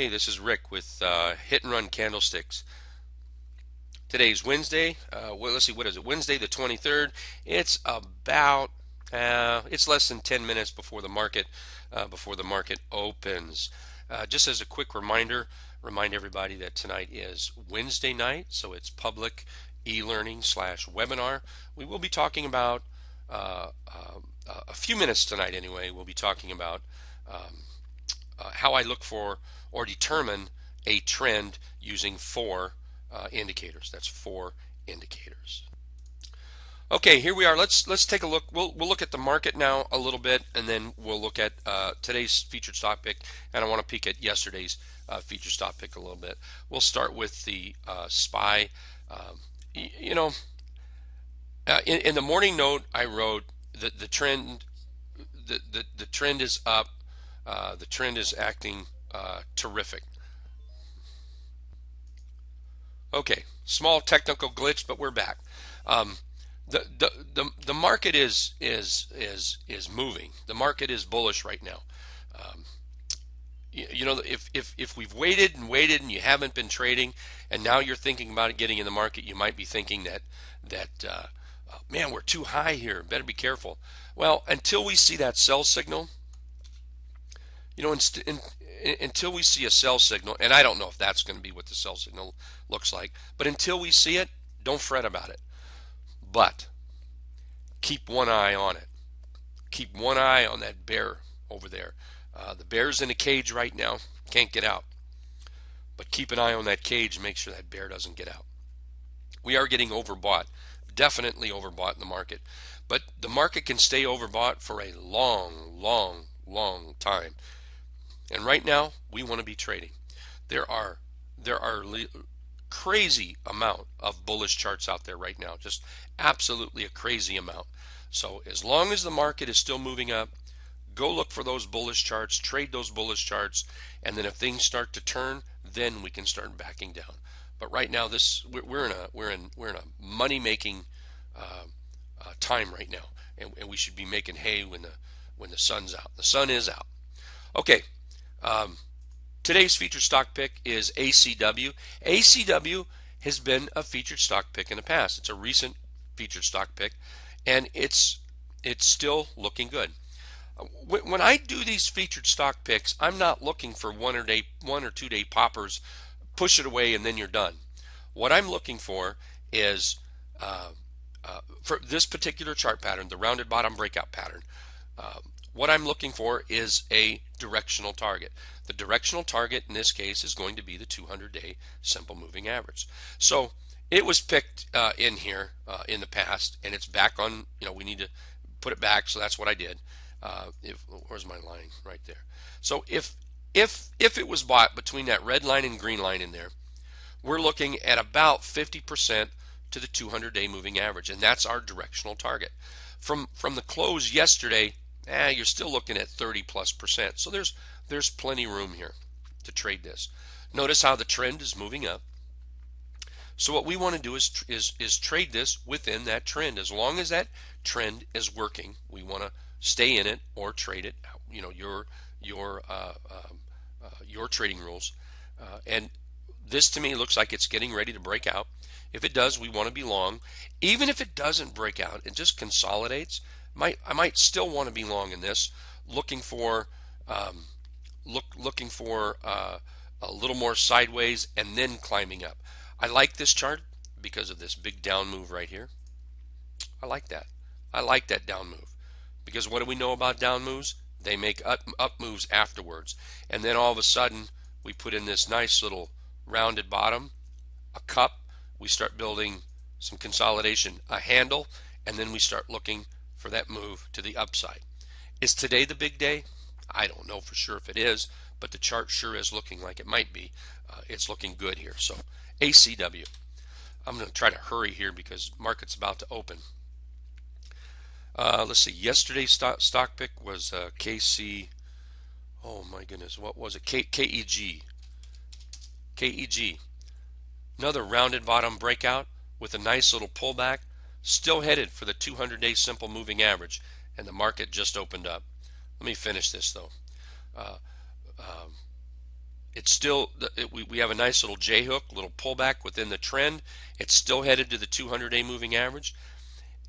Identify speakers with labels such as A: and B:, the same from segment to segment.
A: this is Rick with Hit and Run Candlesticks. Today's Wednesday. Well, let's see, what is it? Wednesday the 23rd. It's about it's less than 10 minutes before the market opens. Just as a quick reminder, remind everybody that tonight is Wednesday night, so it's public e-learning slash webinar. We will be talking about a few minutes tonight anyway. We'll be talking about how I look for or determine a trend using four indicators. That's four indicators. Okay, here we are. Let's take a look. We'll look at the market now a little bit, and then we'll look at today's featured stock pick, and I want to peek at yesterday's featured stock pick a little bit. We'll start with the SPY. You know, in the morning note, I wrote that the trend is up. The trend is acting terrific. Okay, small technical glitch, but we're back. The market is moving. The market is bullish right now. You know, if we've waited and you haven't been trading, and now you're thinking about getting in the market, you might be thinking that man, we're too high here. Better be careful. Well, until we see that sell signal, you know, until we see a sell signal, and I don't know if that's going to be what the sell signal looks like, but until we see it, don't fret about it. But keep one eye on it. Keep one eye on that bear over there. The bear's in a cage right now, can't get out. But keep an eye on that cage and make sure that bear doesn't get out. We are getting overbought, definitely overbought in the market. But the market can stay overbought for a long time. And right now, we want to be trading. There are crazy amount of bullish charts out there right now, just absolutely a crazy amount. So as long as the market is still moving up, go look for those bullish charts, trade those bullish charts, and then if things start to turn, then we can start backing down. But right now, we're in a money making time right now, and we should be making hay when the sun's out. The sun is out. Okay. Today's featured stock pick is ACW. ACW has been a featured stock pick in the past. It's a recent featured stock pick, and it's still looking good. When I do these featured stock picks, I'm not looking for 1 or 2 day poppers, push it away, and then you're done. What I'm looking for is for this particular chart pattern, the rounded bottom breakout pattern. What I'm looking for is a directional target. The directional target in this case is going to be the 200-day simple moving average. So it was picked in here in the past, and it's back on. You know, we need to put it back, so that's what I did. Where's my line? Right there. So if it was bought between that red line and green line in there, we're looking at about 50% to the 200-day moving average, and that's our directional target. From the close yesterday, you're still looking at 30+%. So there's plenty room here to trade this. Notice how the trend is moving up. So what we want to do is trade this within that trend. As long as that trend is working, we want to stay in it or trade it. You know, your trading rules. And this to me looks like it's getting ready to break out. If it does, we want to be long. Even if it doesn't break out, it just consolidates. I might still want to be long in this, looking for a little more sideways and then climbing up. I like this chart because of this big down move right here. I like that. I like that down move because what do we know about down moves? They make up moves afterwards, and then all of a sudden we put in this nice little rounded bottom, a cup. We start building some consolidation, a handle, and then we start looking for that move to the upside. Is today the big day? I don't know for sure if it is, but the chart sure is looking like it might be. It's looking good here. So ACW. I'm going to try to hurry here because market's about to open. Let's see. Yesterday's stock pick was KC. Oh my goodness, what was it? KEG. KEG. Another rounded bottom breakout with a nice little pullback. Still headed for the 200-day simple moving average, and the market just opened up. Let me finish this though. It's still, we have a nice little J hook, little pullback within the trend. It's still headed to the 200-day moving average.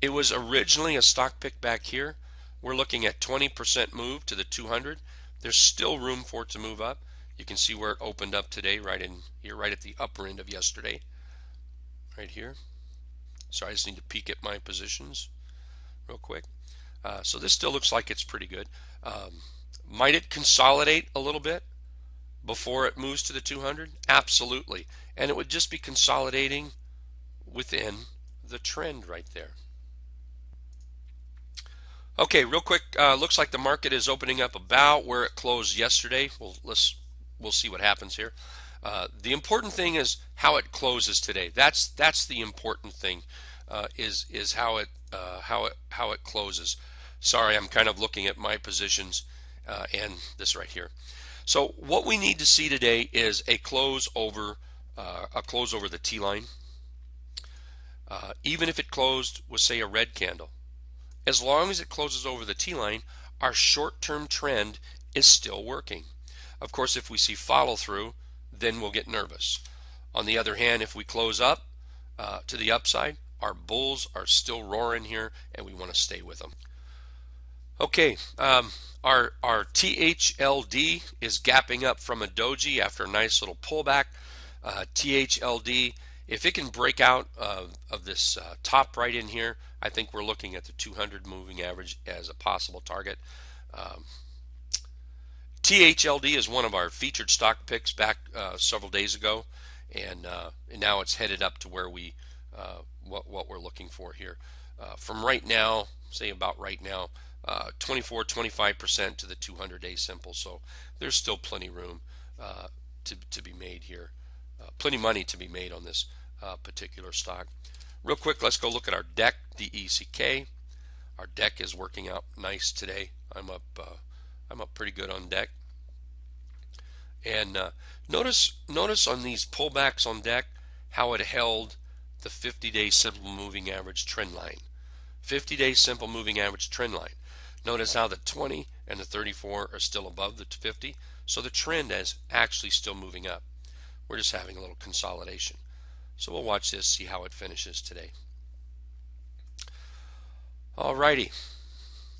A: It was originally a stock pick back here. We're looking at 20% move to the 200. There's still room for it to move up. You can see where it opened up today, right in here, right at the upper end of yesterday, right here. So I just need to peek at my positions real quick. So this still looks like it's pretty good. Might it consolidate a little bit before it moves to the 200? Absolutely. And it would just be consolidating within the trend right there. Okay, real quick, looks like the market is opening up about where it closed yesterday. We'll see what happens here. The important thing is how it closes today. That's the important thing, is how it closes. Sorry, I'm kind of looking at my positions and this right here. So what we need to see today is a close over the T line. Even if it closed with, say, a red candle, as long as it closes over the T line, our short-term trend is still working. Of course, if we see follow through, then we'll get nervous. On the other hand, if we close up to the upside, our bulls are still roaring here, and we want to stay with them. Okay, our THLD is gapping up from a doji after a nice little pullback. THLD, if it can break out of this top right in here, I think we're looking at the 200 moving average as a possible target. THLD is one of our featured stock picks back several days ago, and now it's headed up to where we what we're looking for here. From right now, say about right now, 24-25% to the 200-day simple. So there's still plenty room to be made here. Plenty money to be made on this particular stock. Real quick, let's go look at our DEC, DECK. Our DEC is working out nice today. I'm up pretty good on DEC. And notice on these pullbacks on DEC how it held the 50-day simple moving average trend line. 50-day simple moving average trend line. Notice how the 20 and the 34 are still above the 50. So the trend is actually still moving up. We're just having a little consolidation. So we'll watch this, see how it finishes today. Alrighty,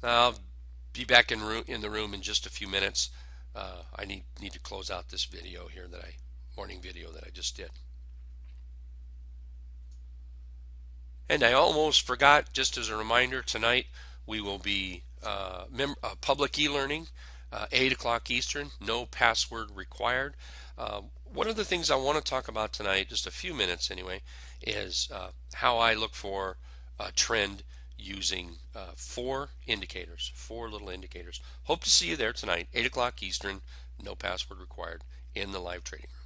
A: I'll be back in the room in just a few minutes. I need to close out this video here, morning video that I just did. And I almost forgot, just as a reminder, tonight we will be public e-learning, 8 o'clock Eastern, no password required. One of the things I want to talk about tonight, just a few minutes anyway, is how I look for a trend using 4 indicators, 4 little indicators. Hope to see you there tonight, 8 o'clock Eastern, no password required, in the live trading room.